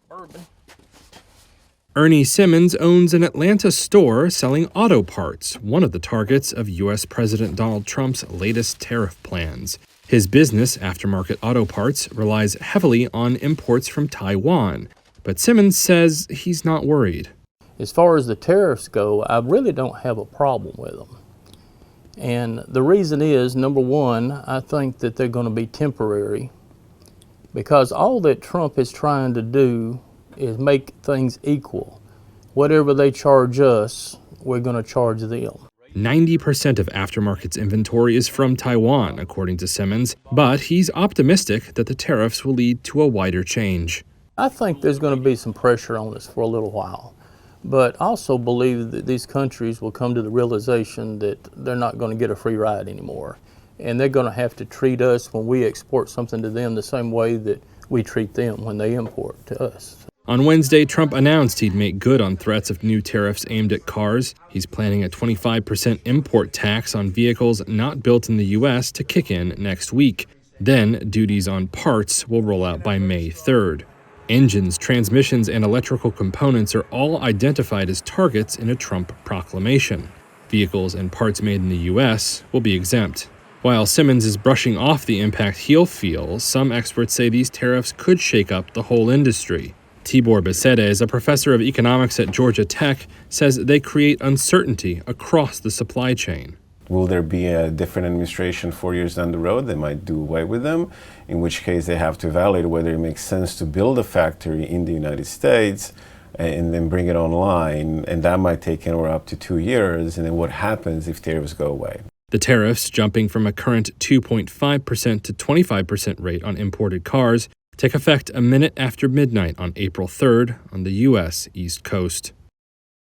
Bourbon. Ernie Simmons owns an Atlanta store selling auto parts, one of the targets of U.S. President Donald Trump's latest tariff plans. His business, Aftermarket Auto Parts, relies heavily on imports from Taiwan, but Simmons says he's not worried. As far as the tariffs go, I really don't have a problem with them. And the reason is, number one, I think that they're going to be temporary, because all that Trump is trying to do is make things equal. Whatever they charge us, we're going to charge them. 90% of Aftermarket's inventory is from Taiwan, according to Simmons, but he's optimistic that the tariffs will lead to a wider change. I think there's going to be some pressure on us for a little while, but I also believe that these countries will come to the realization that they're not going to get a free ride anymore, and they're going to have to treat us when we export something to them the same way that we treat them when they import to us. On Wednesday, Trump announced he'd make good on threats of new tariffs aimed at cars. He's planning a 25% import tax on vehicles not built in the U.S. to kick in next week. Then, duties on parts will roll out by May 3rd. Engines, transmissions, and electrical components are all identified as targets in a Trump proclamation. Vehicles and parts made in the U.S. will be exempt. While Simmons is brushing off the impact he'll feel, some experts say these tariffs could shake up the whole industry. Tibor Besedes, a professor of economics at Georgia Tech, says they create uncertainty across the supply chain. Will there be a different administration 4 years down the road? They might do away with them, in which case they have to evaluate whether it makes sense to build a factory in the United States and then bring it online, and that might take anywhere up to 2 years, and then what happens if tariffs go away? The tariffs, jumping from a current 2.5% to 25% rate on imported cars, take effect a minute after midnight on April 3rd on the U.S. East Coast.